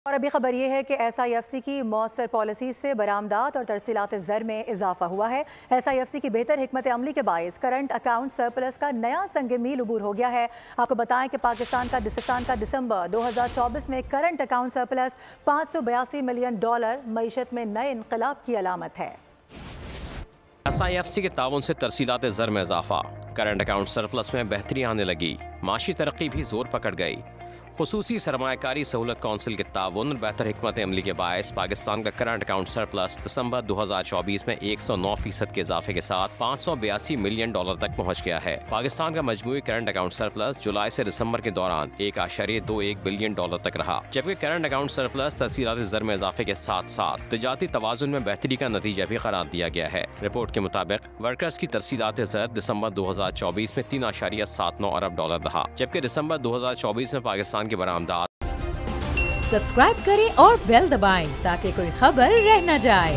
और अभी खबर यह है कि SIFC की मौसर पॉलिसी से बरामदात और तरसीलात ज़र में इजाफा हुआ है। SIFC की बेहतर हिकमत अमली के बायस करंट अकाउंट सरप्लस का नया संग मील उबूर हो गया है। आपको बताएं कि पाकिस्तान का दिसंबर 2024 में करंट अकाउंट सरप्लस $582 मिलियन मईशत में नए इनकलाब की अलामत है। SIFC के ताउन से तरसीलात ज़र में इजाफा, करंट अकाउंट सरप्लस में बेहतरी आने लगी, माशी तरक्की भी जोर पकड़ गई। खुसूसी सरमायाकारी सहूलत कौंसिल के ताउन और बेहतर हिकमत अमली के बायस पाकिस्तान का करंट अकाउंट सरप्लस दिसंबर 2024 में 109% के इजाफे के साथ $582 मिलियन तक पहुँच गया है। पाकिस्तान का मजमूई करंट अकाउंट सरप्लस जुलाई से दिसंबर के दौरान 1.21 बिलियन तक रहा, जबकि करंट अकाउंट सरप्लस तरसीलात ज़र में इजाफे के साथ साथ तिजारती तवाज़ुन में बेहतरी का नतीजा भी करार दिया गया है। रिपोर्ट के मुताबिक वर्कर्स की तरसीलात ज़र दिसंबर 2024 में $3.79 अरब रहा, जबकि दिसंबर 2024 में पाकिस्तान की बरामदात। सब्सक्राइब करें और बेल दबाएं ताकि कोई खबर रह न जाए।